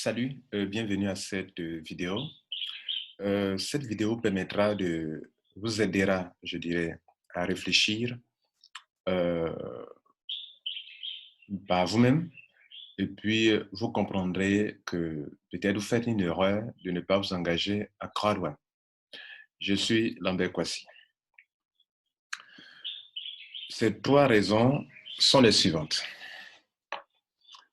Salut, bienvenue à cette vidéo. Cette vidéo permettra de vous aidera, je dirais, à réfléchir euh, par vous-même et puis vous comprendrez que peut-être vous faites une erreur de ne pas vous engager à Crowd1. Je suis Lambert Kwasi. Ces trois raisons sont les suivantes.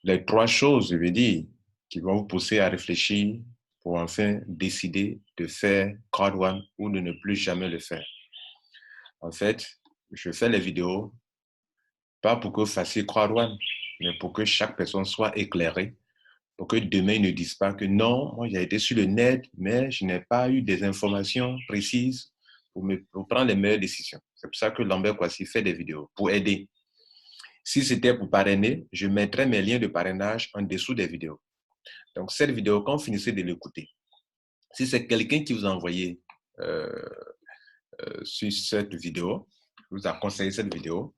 Les trois choses, je veux dire, qui vont vous pousser à réfléchir pour enfin décider de faire Crowd1 ou de ne plus jamais le faire. En fait, je fais les vidéos pas pour que vous fassiez Crowd1, mais pour que chaque personne soit éclairée, pour que demain, ils ne disent pas que non, moi j'ai été sur le net, mais je n'ai pas eu des informations précises pour prendre les meilleures décisions. C'est pour ça que Lambert Kwasi fait des vidéos, pour aider. Si c'était pour parrainer, je mettrais mes liens de parrainage en dessous des vidéos. Donc, cette vidéo, quand vous finissez de l'écouter, si c'est quelqu'un qui vous a envoyé sur cette vidéo, vous a conseillé cette vidéo,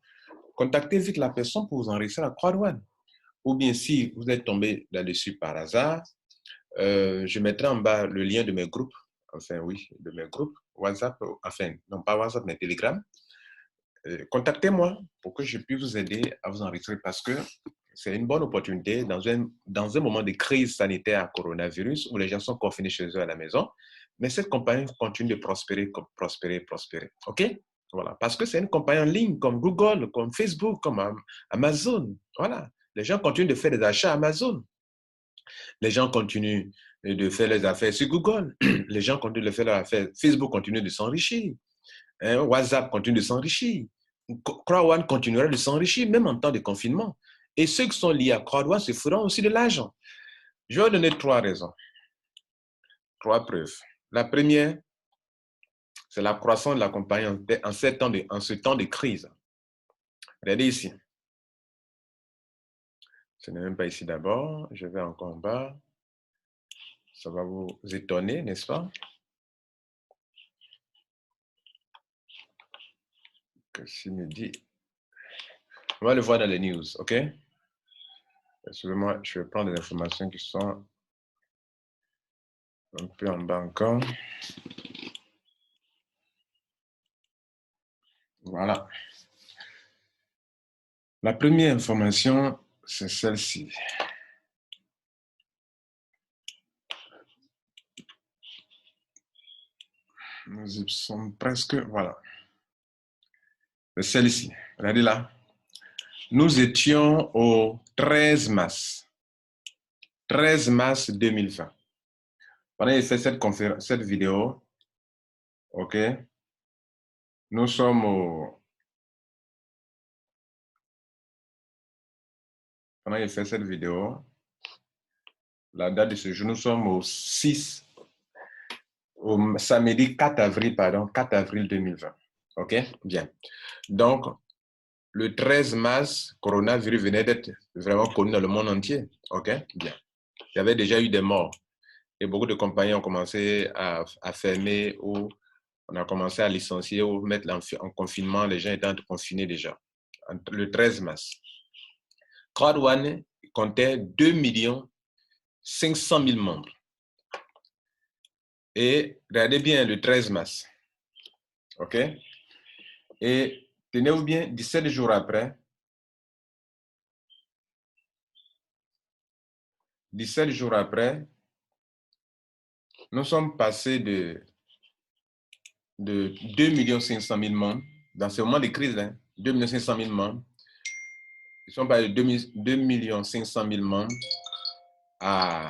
contactez vite la personne pour vous enregistrer à Crowd1. Ou bien si vous êtes tombé là-dessus par hasard, je mettrai en bas le lien de mes groupes, enfin oui, de mes groupes, WhatsApp, enfin non pas WhatsApp, mais Telegram. Contactez-moi pour que je puisse vous aider à vous enregistrer parce que c'est une bonne opportunité dans un moment de crise sanitaire à coronavirus où les gens sont confinés chez eux à la maison, mais cette compagnie continue de prospérer, prospérer. OK? Voilà. Parce que c'est une compagnie en ligne comme Google, comme Facebook, comme Amazon. Voilà. Les gens continuent de faire des achats à Amazon. Les gens continuent de faire les affaires sur Google. Les gens continuent de faire leurs affaires. Facebook continue de s'enrichir. WhatsApp continue de s'enrichir. Crowd1 continuera de s'enrichir, même en temps de confinement. Et ceux qui sont liés à Crowd1 se feront aussi de l'argent. Je vais vous donner trois raisons, trois preuves. La première, c'est la croissance de la compagnie en ce temps de crise. Regardez ici. Ce n'est même pas ici d'abord. Je vais encore en bas. Ça va vous étonner, n'est-ce pas? Que s'il me dit... On va le voir dans les news, OK? Excusez-moi, je vais prendre des informations qui sont un peu en bas encore. Voilà. La première information, c'est celle-ci. Nous y sommes presque, voilà. C'est celle-ci. Regardez là. Nous étions au 13 mars. 13 mars 2020. Pendant que j'ai fait cette vidéo, OK, nous sommes au... Pendant que j'ai fait cette vidéo, la date de ce jour, nous sommes au samedi 4 avril, 4 avril 2020. OK, bien. Donc, le 13 mars, coronavirus venait d'être vraiment connu dans le monde entier. OK, bien. Il y avait déjà eu des morts. Et beaucoup de compagnies ont commencé à fermer ou on a commencé à licencier ou mettre en confinement. Les gens étaient confinés déjà. Le 13 mars. Crowd1 comptait 2 500 000 membres. Et regardez bien le 13 mars. OK? Et tenez-vous bien, 17 jours après, 17 jours après, nous sommes passés de 2 500 000 membres, dans ce moment de crise, 2 500 000 membres, ils sont passés de 2 500 000 membres à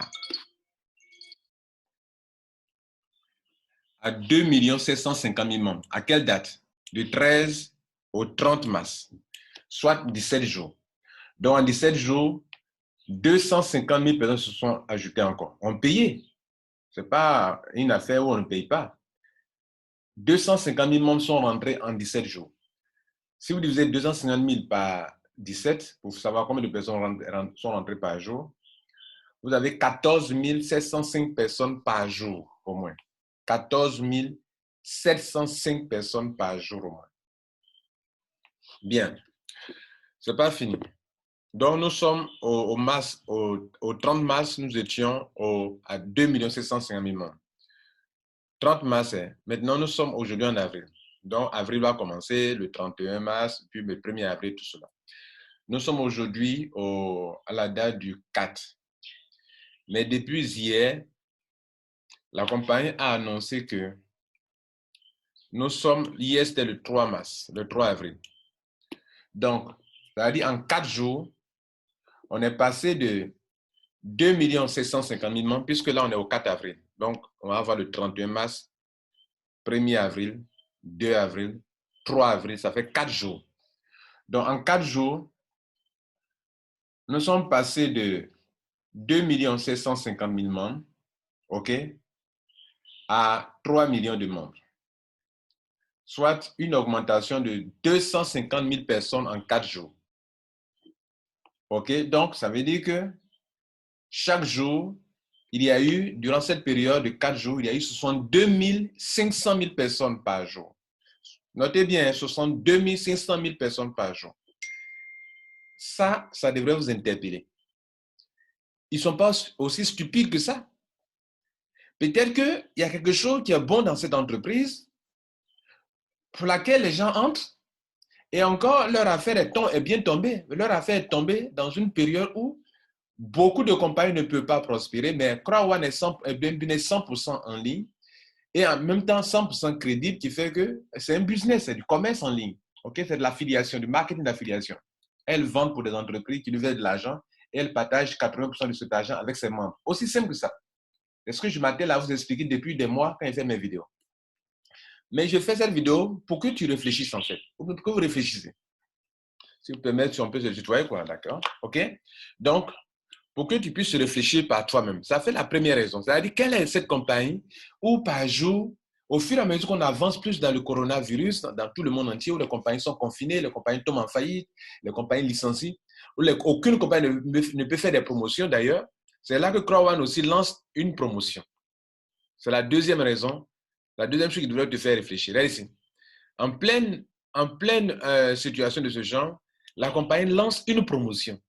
2 750 000 membres. À quelle date? Du 13 au 30 mars, soit 17 jours. Donc, en 17 jours, 250 000 personnes se sont ajoutées encore. On payait. Ce n'est pas une affaire où on ne paye pas. 250 000 membres sont rentrés en 17 jours. Si vous divisez 250 000 par 17, pour savoir combien de personnes sont rentrées par jour, vous avez 14 705 personnes par jour, au moins. 14 705 personnes par jour, au moins. Bien. Ce n'est pas fini. Donc, nous sommes au 30 mars, nous étions à 2 750 000 membres. 30 mars, hein. Maintenant, nous sommes aujourd'hui en avril. Donc, avril va commencer, le 31 mars, puis le 1er avril, tout cela. Nous sommes aujourd'hui à la date du 4. Mais depuis hier, la compagnie a annoncé que hier c'était le 3 mars, le 3 avril. Donc, c'est-à-dire en 4 jours, on est passé de 2 750 000 membres, puisque là, on est au 4 avril. Donc, on va avoir le 31 mars, 1er avril, 2 avril, 3 avril, ça fait 4 jours. Donc, en 4 jours, nous sommes passés de 2 750 000 membres, OK, à 3 millions de membres. Soit une augmentation de 250 000 personnes en 4 jours. OK, donc ça veut dire que chaque jour, il y a eu, durant cette période de 4 jours, il y a eu 62 500 000 personnes par jour. Notez bien, 62 500 000 personnes par jour. Ça devrait vous interpeller. Ils ne sont pas aussi stupides que ça. Peut-être qu'il y a quelque chose qui est bon dans cette entreprise pour laquelle les gens entrent et encore leur affaire est bien tombée. Leur affaire est tombée dans une période où beaucoup de compagnies ne peuvent pas prospérer, mais CrowdOne est 100% en ligne et en même temps 100% crédible, qui fait que c'est un business, c'est du commerce en ligne. Okay? C'est de l'affiliation, du marketing d'affiliation. Elles vendent pour des entreprises qui lui veulent de l'argent et elles partagent 80% de cet argent avec ses membres. Aussi simple que ça. C'est ce que je m'attelle à vous expliquer depuis des mois quand je fais mes vidéos. Mais je fais cette vidéo pour que tu réfléchisses en fait, pour que vous réfléchissez. Si vous permettez, si on peut se tutoyer, quoi, d'accord? OK? Donc, pour que tu puisses réfléchir par toi-même. Ça fait la première raison. C'est-à-dire, quelle est cette compagnie où par jour, au fur et à mesure qu'on avance plus dans le coronavirus, dans tout le monde entier, où les compagnies sont confinées, les compagnies tombent en faillite, les compagnies licencient, où aucune compagnie ne peut faire des promotions d'ailleurs, c'est là que CrowdOne aussi lance une promotion. C'est la deuxième raison, la deuxième chose qui devrait te faire réfléchir. Là, ici, en pleine situation de ce genre, la compagnie lance une promotion.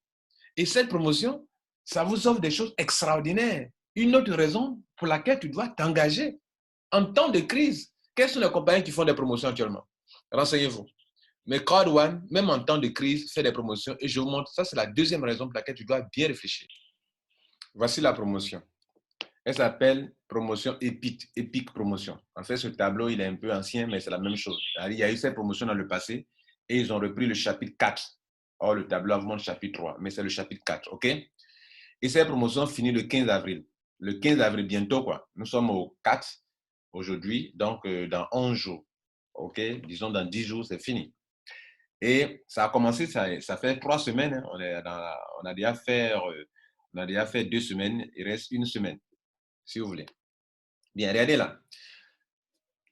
Et cette promotion, ça vous offre des choses extraordinaires. Une autre raison pour laquelle tu dois t'engager. En temps de crise, quelles sont les compagnies qui font des promotions actuellement? Renseignez-vous. Mais CrowdOne, même en temps de crise, fait des promotions. Et je vous montre, ça c'est la deuxième raison pour laquelle tu dois bien réfléchir. Voici la promotion. Elle s'appelle promotion Epic Promotion. En fait, ce tableau, il est un peu ancien, mais c'est la même chose. Il y a eu cette promotion dans le passé et ils ont repris le chapitre 4. Or, le tableau vous montre le chapitre 3, mais c'est le chapitre 4, OK? Et cette promotion finit le 15 avril. Le 15 avril, bientôt, quoi. Nous sommes au 4 aujourd'hui, donc dans 11 jours. OK? Disons, dans 10 jours, c'est fini. Et ça a commencé, ça fait 3 semaines. Hein. On a déjà fait 2 semaines. Il reste une semaine, si vous voulez. Bien, regardez là.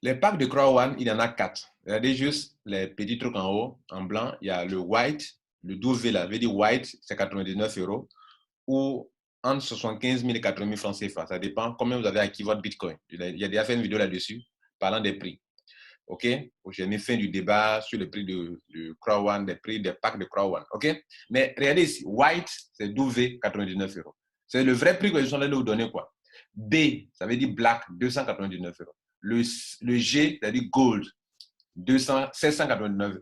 Les packs de CrowdOne, il y en a 4. Regardez juste les petits trucs en haut, en blanc. Il y a le white, le 12V là, veut dire white, c'est 99 €. Ou entre 75 000 et 80 000 francs CFA. Ça dépend combien vous avez acquis votre Bitcoin. Il y a déjà fait une vidéo là-dessus, parlant des prix. OK? J'ai mis fin du débat sur le prix de CrowdOne, des prix des packs de CrowdOne. OK? Mais regardez ici, white, c'est 12V, 99 €. C'est le vrai prix que je suis en train de vous donner, quoi. B, ça veut dire black, 299 €. Le G, c'est-à-dire gold, 799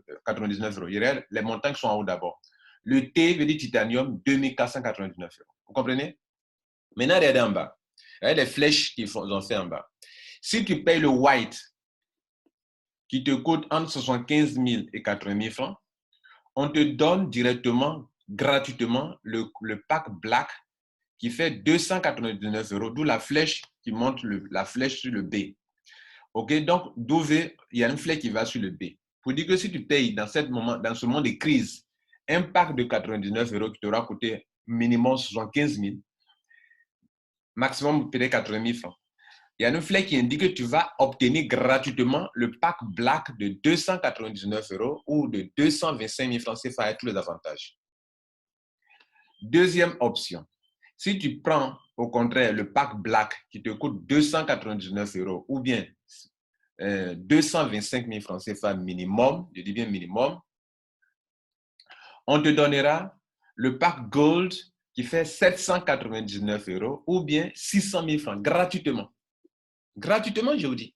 €. Il y a les montants qui sont en haut d'abord. Le T veut dire titanium, 2499 €. Vous comprenez? Maintenant, regardez en bas. Regardez les flèches qu'ils ont fait en bas. Si tu payes le white, qui te coûte entre 75 000 et 80 000 francs, on te donne directement, gratuitement, le pack black qui fait 299 €, d'où la flèche qui montre la flèche sur le B. OK, donc il y a une flèche qui va sur le B. Pour dire que si tu payes dans ce moment de crise, un pack de 99 € qui t'aura coûté minimum 75 000, maximum peut-être 80 000 francs. Il y a une flèche qui indique que tu vas obtenir gratuitement le pack black de 299 € ou de 225 000 francs CFA avec tous les avantages. Deuxième option, si tu prends au contraire le pack black qui te coûte 299 € ou bien 225 000 francs CFA minimum, je dis bien minimum, on te donnera le pack Gold qui fait 799 € ou bien 600 000 francs gratuitement. Gratuitement, je vous dis.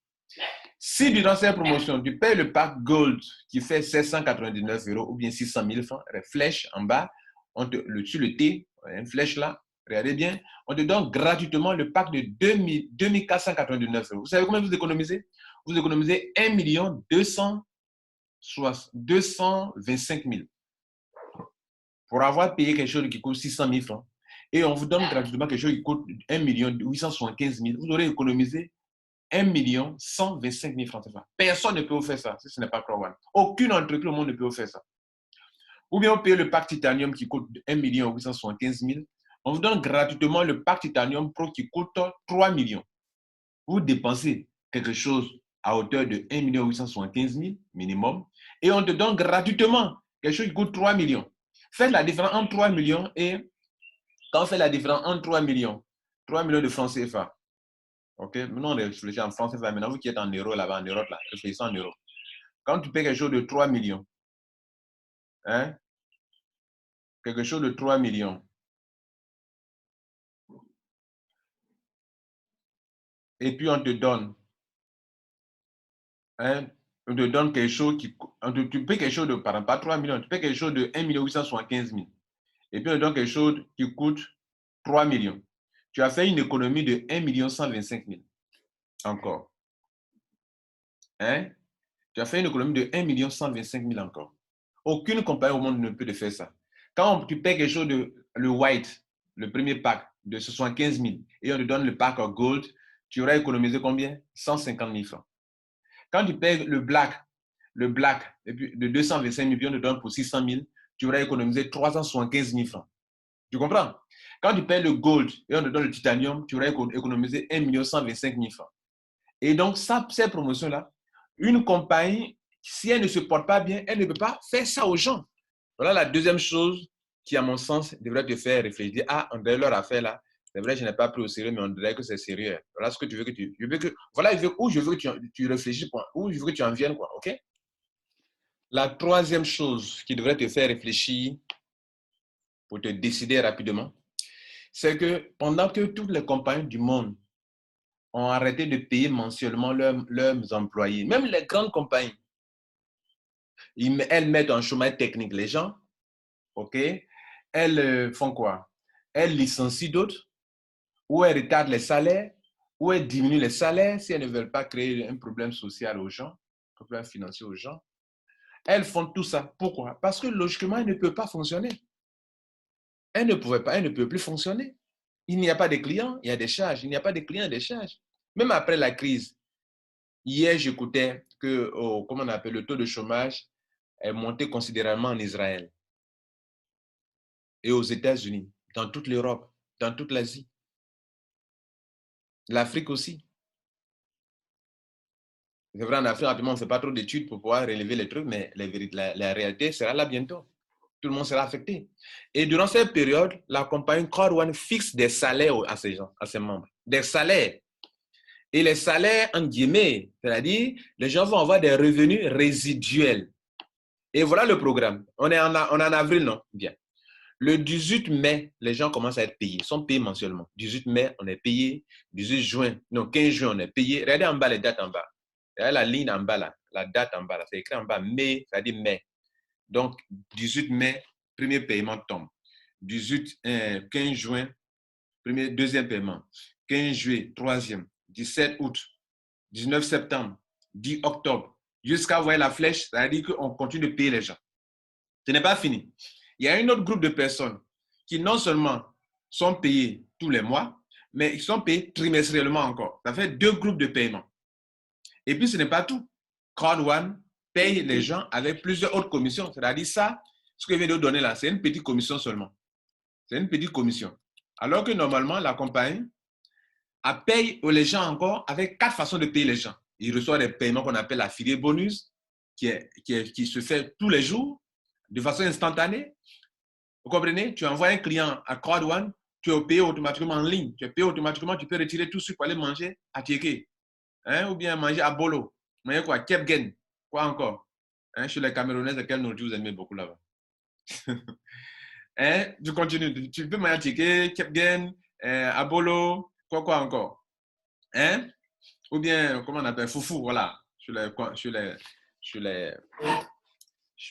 Si durant cette promotion, tu payes le pack Gold qui fait 799 € ou bien 600 000 francs, flèche en bas, sur le T, une flèche là, regardez bien, on te donne gratuitement le pack de 2499 €. Vous savez combien vous économisez? Vous économisez 1 225 000 pour avoir payé quelque chose qui coûte 600 000 francs. Et on vous donne gratuitement quelque chose qui coûte 1 875 000. Vous aurez économisé 1 125 000 francs. Personne ne peut vous faire ça si ce n'est pas CROI One. Aucune entreprise au monde ne peut vous faire ça. Ou bien on paye le pack Titanium qui coûte 1 875 000. On vous donne gratuitement le pack Titanium Pro qui coûte 3 millions. Vous dépensez quelque chose à hauteur de 1 875 000 minimum et on te donne gratuitement quelque chose qui coûte 3 millions. Faites la différence entre 3 millions et quand on fait la différence entre 3 millions de francs CFA. Ok, maintenant on réfléchit en francs CFA. Maintenant vous qui êtes en euros là-bas, en Europe là, réfléchissez en euros. Quand tu payes quelque chose de 3 millions, hein, quelque chose de 3 millions, et puis on te donne, hein, on te donne quelque chose qui, tu payes quelque chose de, pardon, pas 3 millions, tu payes quelque chose de 1 875 000. Et puis on te donne quelque chose qui coûte 3 millions. Tu as fait une économie de 1 125 000. Encore. Hein? Tu as fait une économie de 1 125 000 encore. Aucune compagnie au monde ne peut te faire ça. Quand tu payes quelque chose de le white, le premier pack de 75 000, et on te donne le pack gold, tu auras économisé combien? 150 000 francs. Quand tu payes le black, et puis de 225 000, puis on te donne pour 600 000, tu auras économisé 375 000 francs. Tu comprends? Quand tu payes le gold et on te donne le titanium, tu auras économisé 1 125 000 francs. Et donc, ces promotions-là, une compagnie, si elle ne se porte pas bien, elle ne peut pas faire ça aux gens. Voilà la deuxième chose qui, à mon sens, devrait te faire réfléchir. Ah, on dirait leur affaire là. C'est vrai, je n'ai pas pris au sérieux, mais on dirait que c'est sérieux. Voilà ce que tu veux que tu. Voilà où je veux que tu réfléchisses, où je veux que tu en viennes, quoi. OK? La troisième chose qui devrait te faire réfléchir pour te décider rapidement, c'est que pendant que toutes les compagnies du monde ont arrêté de payer mensuellement leurs employés, même les grandes compagnies, elles mettent en chômage technique les gens, ok? Elles font quoi? Elles licencient d'autres, ou elles retardent les salaires, ou elles diminuent les salaires si elles ne veulent pas créer un problème social aux gens, un problème financier aux gens. Elles font tout ça. Pourquoi? Parce que logiquement, elles ne peuvent pas fonctionner. Elles ne pouvaient pas, elles ne peuvent plus fonctionner. Il n'y a pas de clients, il y a des charges. Il n'y a pas de clients, il y a des charges. Même après la crise, hier, j'écoutais que, comment on appelle, le taux de chômage est monté considérablement en Israël et aux États-Unis, dans toute l'Europe, dans toute l'Asie, l'Afrique aussi. C'est vrai, en Afrique, on ne fait pas trop d'études pour pouvoir relever les trucs, mais la réalité sera là bientôt. Tout le monde sera affecté. Et durant cette période, la compagnie CROI One fixe des salaires à ces gens, à ses membres. Des salaires. Et les salaires, en guillemets, c'est-à-dire, les gens vont avoir des revenus résiduels. Et voilà le programme. On est en avril, non? Bien. Le 18 mai, les gens commencent à être payés. Ils sont payés mensuellement. 18 mai, on est payé. 18 juin, non, 15 juin, on est payé. Regardez en bas les dates en bas. Regardez la ligne en bas là. La date en bas là. C'est écrit en bas mai, c'est-à-dire mai. Donc, 18 mai, premier paiement tombe. 15 juin, deuxième paiement. 15 juillet, troisième. 17 août, 19 septembre, 10 octobre. Jusqu'à voir la flèche, ça veut dire qu'on continue de payer les gens. Ce n'est pas fini. Il y a un autre groupe de personnes qui non seulement sont payées tous les mois, mais ils sont payés trimestriellement encore. Ça fait 2 groupes de paiement. Et puis, ce n'est pas tout. CROI One paye les gens avec plusieurs autres commissions. C'est-à-dire ça, ce que je viens de vous donner là, c'est une petite commission seulement. C'est une petite commission. Alors que normalement, la compagnie paye les gens encore avec 4 façons de payer les gens. Ils reçoivent des paiements qu'on appelle affilié bonus, qui se fait tous les jours, de façon instantanée. Vous comprenez? Tu envoies un client à CROI One, tu es payé automatiquement en ligne. Tu es payé automatiquement, tu peux retirer tout ce pour aller manger à Tieke. Hein? Ou bien manger à Bolo. Manger quoi? Kepgen. Quoi encore? Hein? Chez les Camerounais, quelle nourriture vous aimez beaucoup là-bas? Hein? Tu continues. Tu peux m'indiquer Kepgen, Abolo, quoi encore? Hein? Ou bien, comment on appelle? Foufou, voilà. Chez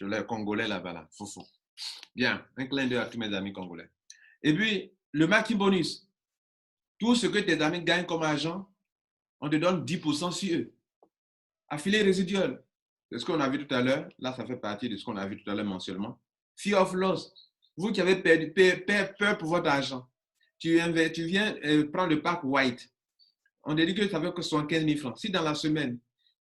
les Congolais là-bas, là. Foufou. Bien, un clin d'œil à tous mes amis congolais. Et puis, le maquis bonus. Tout ce que tes amis gagnent comme argent, on te donne 10% sur eux. Affilié résiduel. C'est ce qu'on a vu tout à l'heure. Là, ça fait partie de ce qu'on a vu tout à l'heure mensuellement. Fear of loss. Vous qui avez peur pour votre argent, tu viens prendre le pack white. On te dit que ça veut que 75 000 francs. Si dans la semaine,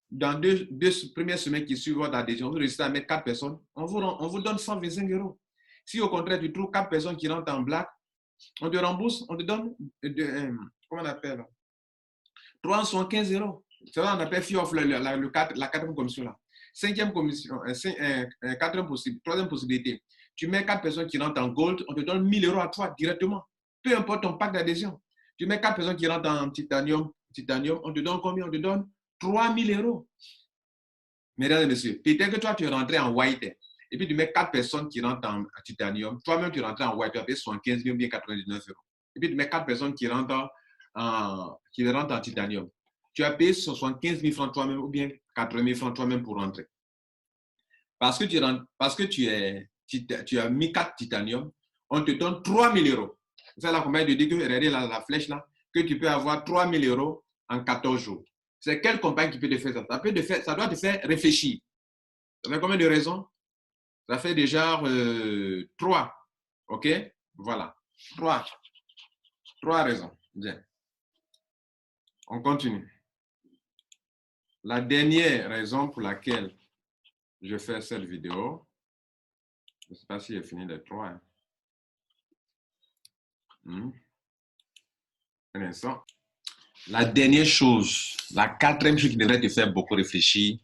dans deux premières semaines qui suivent votre adhésion, vous réussissez à mettre 4 personnes, on vous donne 125 €. Si au contraire, tu trouves 4 personnes qui rentrent en black, on te rembourse, on te donne, comment on appelle, 315 €. C'est là qu'on appelle Fear of la quatrième commission là. Cinquième commission, troisième possibilité. Tu mets 4 personnes qui rentrent en gold, on te donne 1 000 € à toi directement. Peu importe ton pack d'adhésion. Tu mets 4 personnes qui rentrent en titanium, on te donne combien? On te donne 3 000 €. Mesdames et messieurs, peut-être que toi, tu es rentré en white et puis tu mets 4 personnes qui rentrent en titanium. Toi-même, tu es rentré en white, tu as payé 75 000 ou bien 99 €. Et puis tu mets 4 personnes qui rentrent en titanium. Tu as payé 75 000 francs toi-même ou bien 80 000 francs toi-même pour rentrer. Parce que tu as mis 4 titanium, on te donne 3 000 €. C'est là combien de dit que, regardez la flèche là, que tu peux avoir 3 000 € en 14 jours. C'est quelle compagnie qui peut te faire ça? Ça doit te faire réfléchir. Ça fait combien de raisons? Ça fait déjà 3. OK? Voilà. 3 raisons. Bien. On continue. La dernière raison pour laquelle je fais cette vidéo, je ne sais pas si j'ai fini les 3. Un instant. La dernière chose, la quatrième chose qui devrait te faire beaucoup réfléchir,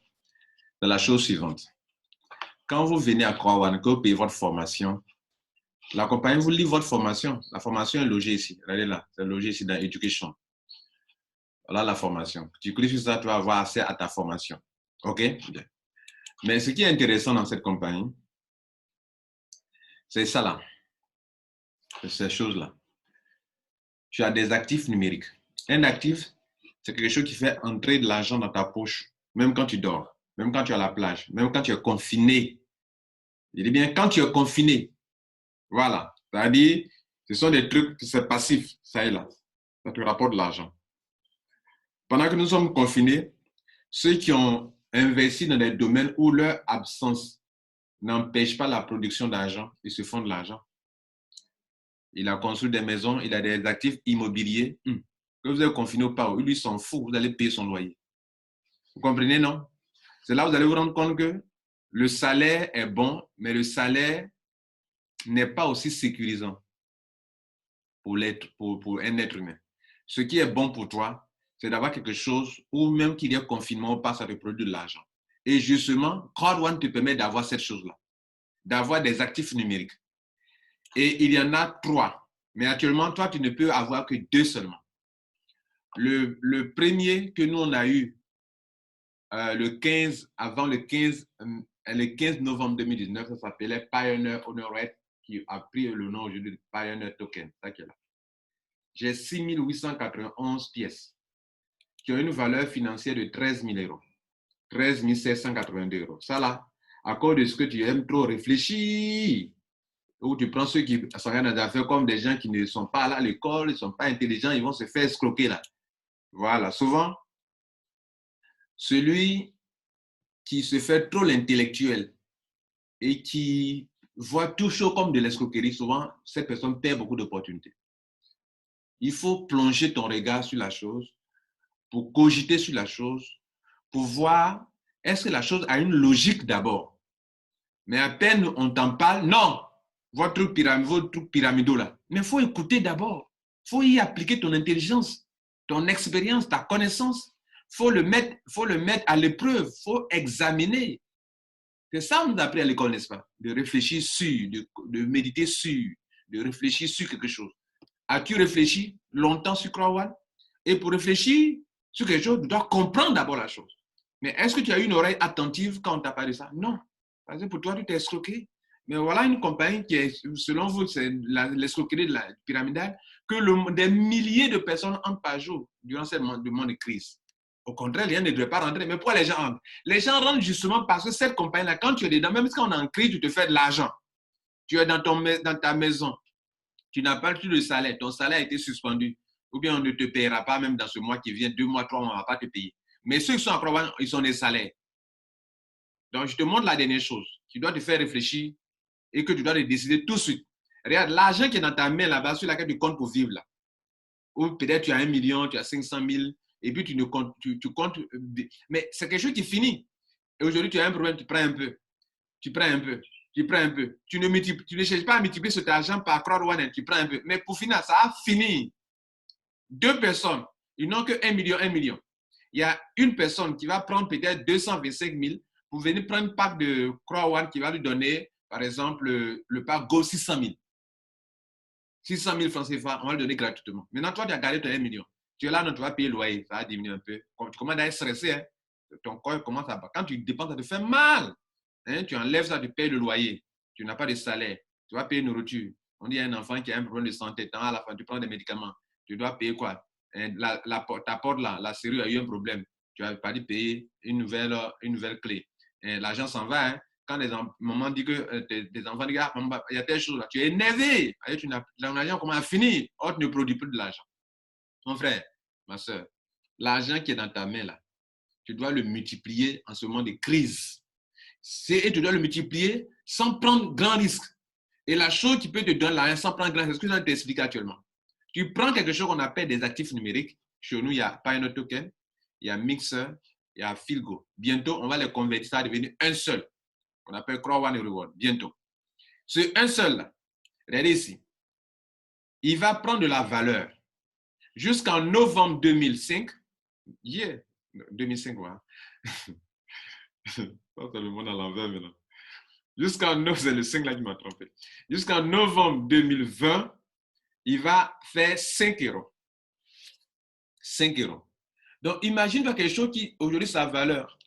c'est la chose suivante. Quand vous venez à Croix-One, que vous payez votre formation, la compagnie vous livre votre formation. La formation est logée ici. Regardez là, c'est logé ici dans Education. Voilà la formation. Tu cliques sur ça, tu vas avoir accès à ta formation. OK? Bien. Mais ce qui est intéressant dans cette compagnie, c'est ça là. C'est ces choses-là. Tu as des actifs numériques. Un actif, c'est quelque chose qui fait entrer de l'argent dans ta poche, même quand tu dors, même quand tu es à la plage, même quand tu es confiné. Je dis bien quand tu es confiné. Voilà. C'est-à-dire, ce sont des trucs, c'est passif, ça est là. Ça te rapporte de l'argent. Pendant que nous sommes confinés, ceux qui ont investi dans des domaines où leur absence n'empêche pas la production d'argent, ils se font de l'argent. Il a construit des maisons, il a des actifs immobiliers. Que vous êtes confiné ou pas, lui s'en fout, vous allez payer son loyer. Vous comprenez, non? C'est là où vous allez vous rendre compte que le salaire est bon, mais le salaire n'est pas aussi sécurisant pour un être humain. Ce qui est bon pour toi, c'est d'avoir quelque chose où même qu'il y ait confinement ou pas, ça te produit de l'argent. Et justement, Crowd1 te permet d'avoir cette chose-là, d'avoir des actifs numériques. Et il y en a 3. Mais actuellement, toi, tu ne peux avoir que 2 seulement. Le premier que nous, on a eu le 15 novembre 2019, ça s'appelait Pioneer Honorate, qui a pris le nom aujourd'hui de Pioneer Token. Ça qui est là. J'ai 6 891 pièces qui ont une valeur financière de 13 000 €. 13 782 €. Ça là, à cause de ce que tu aimes trop réfléchir, où tu prends ceux qui sont dans des affaires comme des gens qui ne sont pas là à l'école, ils ne sont pas intelligents, ils vont se faire escroquer là. Voilà, souvent, celui qui se fait trop l'intellectuel et qui voit tout chaud comme de l'escroquerie, souvent, cette personne perd beaucoup d'opportunités. Il faut plonger ton regard sur la chose, pour cogiter sur la chose, pour voir est-ce que la chose a une logique d'abord. Mais à peine on t'en parle, non, votre truc pyramidal là. Mais il faut écouter d'abord. Il faut y appliquer ton intelligence, ton expérience, ta connaissance. Il faut le mettre à l'épreuve, il faut examiner. C'est ça qu'on nous a appris à l'école, n'est-ce pas? De réfléchir sur, de méditer sur, de réfléchir sur quelque chose. As-tu réfléchi longtemps sur Crowd1? Et pour réfléchir sur quelque chose, tu dois comprendre d'abord la chose. Mais est-ce que tu as eu une oreille attentive quand on t'a parlé de ça? Non. Parce que pour toi, tu t'es escroqué. Mais voilà une compagnie qui est, selon vous, c'est l'escroquerie de la pyramidale, que des milliers de personnes entrent par jour durant ce moment de crise. Au contraire, les gens ne devraient pas rentrer. Mais pourquoi les gens rentrent? Les gens rentrent justement parce que cette compagnie-là, quand tu es dedans, même quand on est en crise, tu te fais de l'argent. Tu es dans ta maison. Tu n'as pas plus de salaire. Ton salaire a été suspendu. Ou bien on ne te payera pas même dans ce mois qui vient, 2 mois, 3 mois, on ne va pas te payer. Mais ceux qui sont en province, ils sont des salaires. Donc, je te montre la dernière chose. Tu dois te faire réfléchir et que tu dois te décider tout de suite. Regarde, l'argent qui est dans ta main là-bas, sur laquelle tu comptes pour vivre là. Ou peut-être tu as 1 million, tu as 500 000, et puis tu comptes. Mais c'est quelque chose qui finit. Et aujourd'hui, tu as un problème, tu prends un peu. Tu prends un peu. Tu prends un peu. Tu ne cherches pas à multiplier cet argent par crowdfunding, tu prends un peu. Mais pour finir, ça a fini. 2 personnes, ils n'ont que 1 million, 1 million. Il y a une personne qui va prendre peut-être 225 000 pour venir prendre un pack de crowdfunding qui va lui donner, par exemple, le pack Go 600 000. 600 000 francs CFA, on va le donner gratuitement. Maintenant, toi, tu as gardé ton 1 million. Tu es là, donc tu vas payer le loyer. Ça va diminuer un peu. Tu commences à être stressé. Hein? Ton corps commence à... Quand tu dépenses, ça te fait mal. Hein? Tu enlèves ça, tu payes le loyer. Tu n'as pas de salaire. Tu vas payer une nourriture. On dit à un enfant qui a un problème de santé. À la fin, tu prends des médicaments. Tu dois payer quoi? Ta porte là, la serrure a eu un problème. Tu n'as pas dû payer une nouvelle clé. L'argent s'en va. Hein? Quand maman dit que tes enfants disent, ah, il y a telle chose là, tu es énervé. L'argent commence à finir. Or, tu ne produis plus de l'argent. Mon frère, ma soeur, l'argent qui est dans ta main là, tu dois le multiplier en ce moment de crise. Et tu dois le multiplier sans prendre grand risque. Et la chose qui peut te donner l'argent sans prendre grand risque, c'est ce que je vais t'expliquer actuellement. Tu prends quelque chose qu'on appelle des actifs numériques. Chez nous, il y a Pioneer Token, il y a Mixer, il y a Philgo. Bientôt, on va les convertir, ça va devenir un seul, qu'on appelle Crowd One Reward, bientôt. Ce un seul là, regardez ici, il va prendre de la valeur jusqu'en novembre 2005. 2005, voilà. Ça, c'est le monde à l'envers maintenant. Jusqu'en novembre, c'est le 5 là qui m'a trompé. Jusqu'en novembre 2020, il va faire 5 euros. 5 euros. Donc, imagine-toi quelque chose qui, aujourd'hui, sa valeur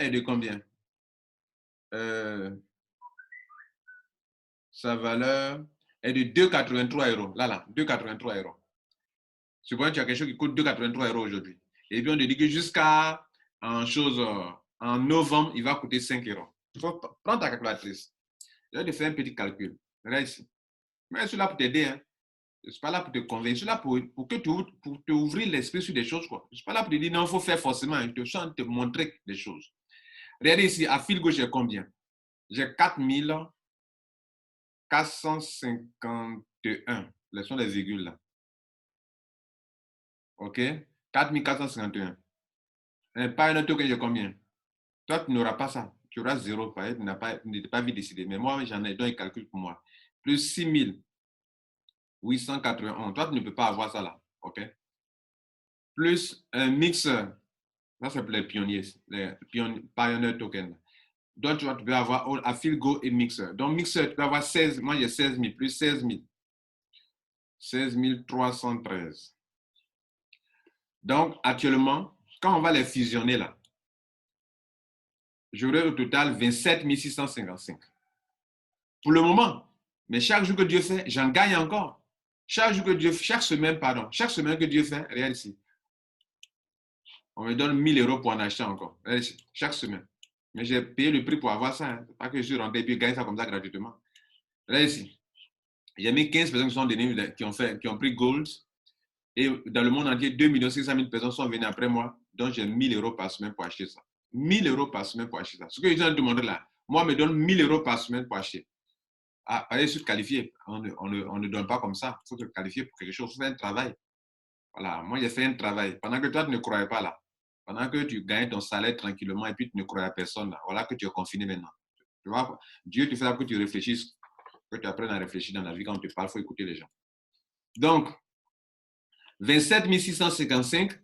est de combien? Sa valeur est de 2,83 euros. Là, 2,83 euros. Supposons que tu as quelque chose qui coûte 2,83 euros aujourd'hui. Et puis, on te dit que jusqu'à en novembre, il va coûter 5 euros. Il faut prendre ta calculatrice. Je vais te faire un petit calcul. Regarde ici. Mais je suis là pour t'aider. Hein. Je ne suis pas là pour te convaincre. Je suis là pour te ouvrir l'esprit sur des choses. Quoi. Je ne suis pas là pour te dire non, il faut faire forcément. Je suis en train de te montrer des choses. Regardez ici, à fil gauche, j'ai combien? J'ai 4451. Ce sont les virgules là. OK? 4451. Pas un autre que j'ai combien? Toi, tu n'auras pas ça. Tu auras 0. Tu n'es pas vite décidé. Mais moi, j'en ai, donc il calcule pour moi. Plus 6891. Toi, tu ne peux pas avoir ça là. OK? Plus un mixeur. Ça, c'est pour les pionniers. Les Pioneer Token. Donc, tu peux avoir à Philgo et mixeur. Donc, mixeur, tu peux avoir 16. Moi, j'ai 16 000. Plus 16 000. 16 313. Donc, actuellement, quand on va les fusionner là, j'aurai au total 27 655. Pour le moment. Mais chaque jour que Dieu fait, j'en gagne encore. Chaque semaine que Dieu fait, regarde ici. On me donne 1 000 euros pour en acheter encore. Regarde ici, chaque semaine. Mais j'ai payé le prix pour avoir ça. Hein. Pas que je suis rentré et puis gagne ça comme ça gratuitement. Regarde ici. J'ai mis 15 personnes qui sont données, qui ont pris Gold. Et dans le monde entier, 2 600 000 personnes sont venues après moi. Donc, j'ai 1 000 euros par semaine pour acheter ça. 1 000 euros par semaine pour acheter ça. Ce que je viens de te montrer là, moi, on me donne 1 000 euros par semaine pour acheter. Ah, allez, je suis qualifié. On ne donne pas comme ça. Il faut te qualifier pour quelque chose. Il faut faire un travail. Voilà, moi, j'ai fait un travail. Pendant que toi, tu ne croyais pas là. Pendant que tu gagnes ton salaire tranquillement et puis tu ne croyais à personne là. Voilà que tu es confiné maintenant. Tu vois, Dieu te fait là que tu réfléchisses, que tu apprennes à réfléchir dans la vie. Quand on te parle, il faut écouter les gens. Donc, 27 655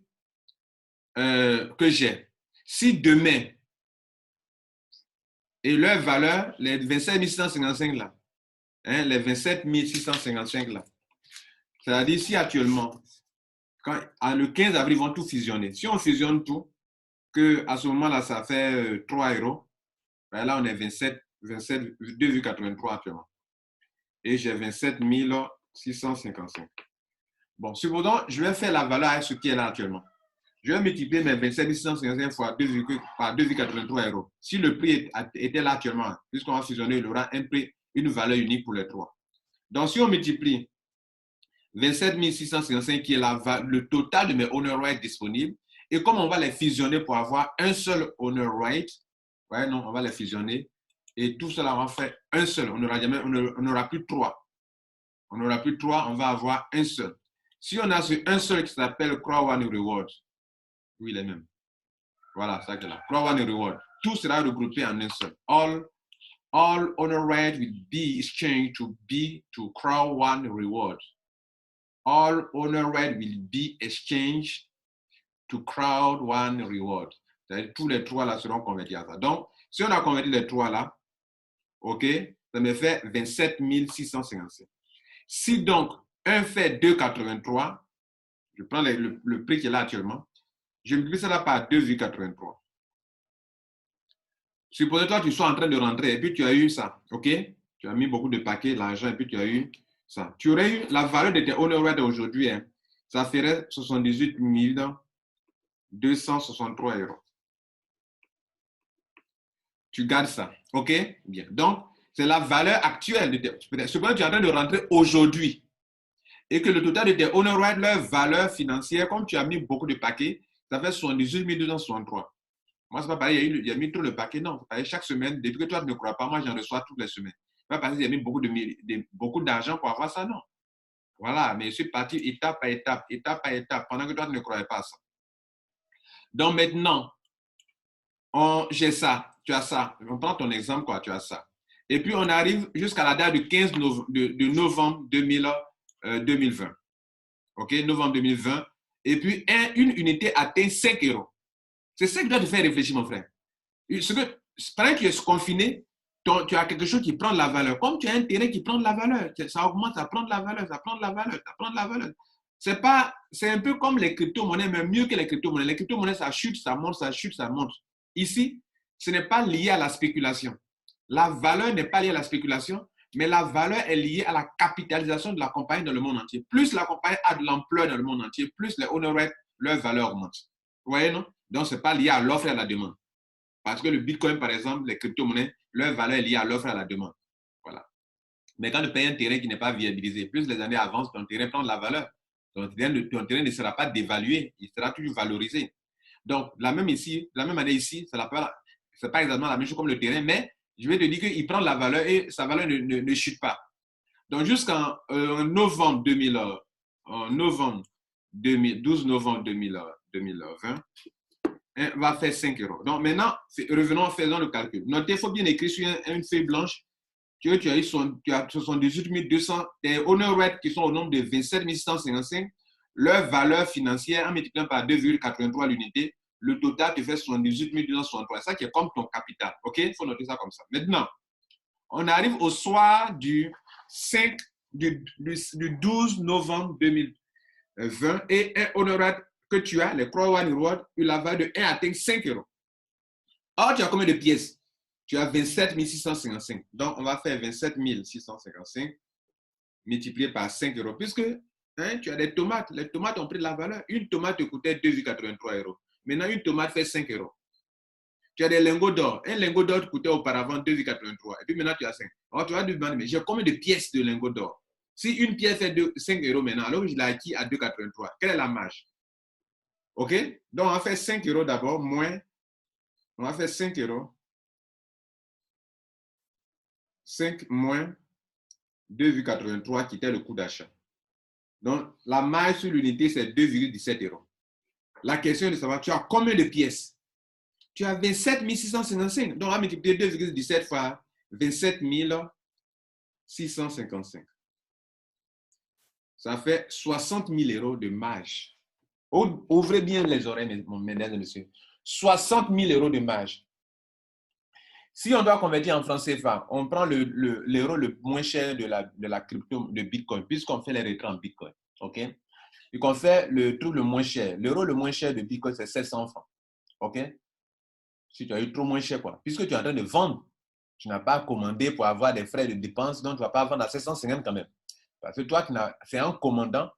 que j'ai. Si demain, et leur valeur, les 27 655 là, hein, les 27 655 là, c'est-à-dire si actuellement, le 15 avril, ils vont tout fusionner. Si on fusionne tout, qu'à ce moment-là, ça fait 3 euros, ben là, on est 27 2,83 actuellement. Et j'ai 27 655. Bon, supposons, je vais faire la valeur à ce qui est là actuellement. Je vais multiplier mes 27 655 fois 2,83 euros. Si le prix était là actuellement, puisqu'on va fusionner, il aura un prix, une valeur unique pour les trois. Donc, si on multiplie 27 655 qui est le total de mes owner rights disponibles, et comme on va les fusionner pour avoir un seul owner right, ouais, non, on va les fusionner, et tout cela, on va faire un seul. On n'aura plus trois. On n'aura plus trois, on va avoir un seul. Si on a un seul qui s'appelle Crow One Reward, oui, il est même. Voilà, ça que là. Crow One Reward. Tout sera regroupé en un seul. All owner rights will be exchanged to Crow One Reward. All owner rights will be exchanged to Crowd One Reward. C'est-à-dire tous les trois là seront convertis à ça. Donc, si on a converti les trois là, ok, ça me fait 27 655. Si donc un fait 2,83, je prends le prix qui est là actuellement, je multiplie ça là par 2,83. Supposons-toi que tu sois en train de rentrer et puis tu as eu ça, ok? Tu as mis beaucoup de paquets, l'argent, et puis tu as eu ça. Tu aurais eu la valeur de tes owner rights aujourd'hui, hein, ça ferait 78 263 euros. Tu gardes ça, ok? Bien. Donc, c'est la valeur actuelle de tes. Supposons que tu es en train de rentrer aujourd'hui et que le total de tes owner rights, leur valeur financière, comme tu as mis beaucoup de paquets, ça fait 78 263. Moi, c'est pas pareil, il y a mis tout le paquet, non. Chaque semaine, depuis que toi tu ne crois pas, moi j'en reçois toutes les semaines. Pas parce qu'il y a mis beaucoup d'argent pour avoir ça, non. Voilà, mais je suis parti étape par étape, pendant que toi tu ne croyais pas à ça. Donc maintenant, j'ai ça, tu as ça. On prend ton exemple, quoi, tu as ça. Et puis on arrive jusqu'à la date du 15 de novembre 2020. OK, novembre 2020. Et puis une unité atteint 5 euros. C'est ça qui doit te faire réfléchir, mon frère. Pendant que tu es confiné, tu as quelque chose qui prend de la valeur. Comme tu as un terrain qui prend de la valeur, ça augmente, ça prend de la valeur, ça prend de la valeur, ça prend de la valeur. C'est un peu comme les crypto-monnaies, mais mieux que les crypto-monnaies. Les crypto-monnaies, ça chute, ça monte, ça chute, ça monte. Ici, ce n'est pas lié à la spéculation. La valeur n'est pas liée à la spéculation, mais la valeur est liée à la capitalisation de la compagnie dans le monde entier. Plus la compagnie a de l'ampleur dans le monde entier, plus les owner rights, leur valeur augmente. Vous voyez, non? Donc, ce n'est pas lié à l'offre et à la demande. Parce que le Bitcoin, par exemple, les crypto-monnaies, leur valeur est liée à l'offre et à la demande. Voilà. Mais quand tu payes un terrain qui n'est pas viabilisé, plus les années avancent, ton terrain prend de la valeur. Ton terrain ne sera pas dévalué, il sera toujours valorisé. Donc, la même année ici, c'est pas exactement la même chose comme le terrain, mais je vais te dire qu'il prend de la valeur et sa valeur ne chute pas. Donc, jusqu'en novembre 12 novembre 2020, va faire 5 euros. Donc, maintenant, revenons, faisons le calcul. Notez, il faut bien écrire sur une feuille blanche tu as 78 200, tes owner rights qui sont au nombre de 27 655, leur valeur financière en multipliant par 2,83 l'unité, le total te fait 78 263. Ça qui est comme ton capital. OK? Il faut noter ça comme ça. Maintenant, on arrive au soir du 12 novembre 2020 et un owner right que tu as, les Crow One Reward, la valeur de 1 atteint 5 euros. Or, tu as combien de pièces? Tu as 27 655. Donc, on va faire 27 655 multiplié par 5 euros. Puisque tu as des tomates. Les tomates ont pris de la valeur. Une tomate te coûtait 2,83 euros. Maintenant, une tomate fait 5 euros. Tu as des lingots d'or. Un lingot d'or coûtait auparavant 2,83. Et puis maintenant, tu as 5. Alors, tu vas te demander, mais j'ai combien de pièces de lingots d'or? Si une pièce fait 5 euros maintenant, alors je l'ai acquis à 2,83. Quelle est la marge? OK? Donc, on va faire 5 euros d'abord, moins. On va faire 5 euros. 5 moins 2,83 qui était le coût d'achat. Donc, la marge sur l'unité, c'est 2,17 euros. La question est de savoir, tu as combien de pièces? Tu as 27 655. Donc, on va multiplier 2,17 fois 27 655. Ça fait 60 000 euros de marge. Ouvrez bien les oreilles, mesdames et messieurs. 60 000 euros de marge. Si on doit convertir en francs CFA, on prend l'euro le moins cher de la crypto, de Bitcoin, puisqu'on fait les retraits en Bitcoin. OK? Et qu'on fait le truc le moins cher. L'euro le moins cher de Bitcoin, c'est 700 francs. OK? Si tu as eu trop moins cher, quoi. Puisque tu es en train de vendre. Tu n'as pas commandé pour avoir des frais de dépenses, donc tu ne vas pas vendre à 750 quand même. Parce que toi, c'est un commandant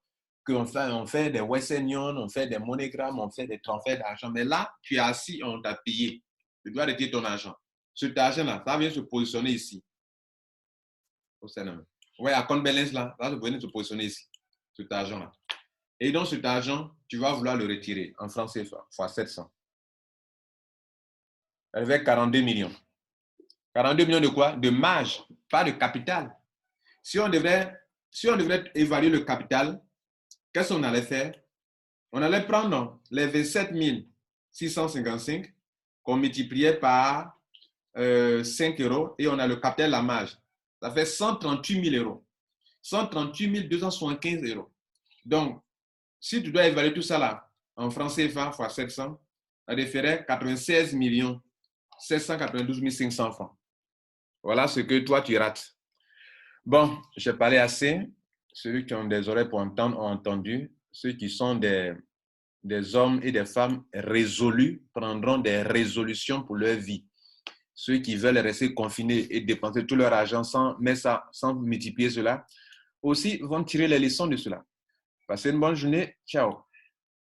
qu'on fait, on fait des Western Union, on fait des MoneyGram, on fait des transferts d'argent. Mais là, tu es assis, on t'a payé. Tu dois retirer ton argent. Cet argent-là, ça vient se positionner ici. Oui, à compte balance là, ça vient se positionner ici. Cet argent-là. Et donc, cet argent, tu vas vouloir le retirer en francs CFA, fois 700. Avec 42 millions. 42 millions de quoi? De marge, pas de capital. Si on devrait évaluer le capital, qu'est-ce qu'on allait faire? On allait prendre les 27 655 qu'on multipliait par 5 euros et on a le capital, la marge. Ça fait 138 000 euros. 138 275 euros. Donc, si tu dois évaluer tout ça là, en francs CFA fois 700, ça te ferait 96 792 500 francs. Voilà ce que toi, tu rates. Bon, j'ai parlé assez. Ceux qui ont des oreilles pour entendre ont entendu. Ceux qui sont des hommes et des femmes résolus prendront des résolutions pour leur vie. Ceux qui veulent rester confinés et dépenser tout leur argent sans multiplier cela, aussi vont tirer les leçons de cela. Passez une bonne journée. Ciao.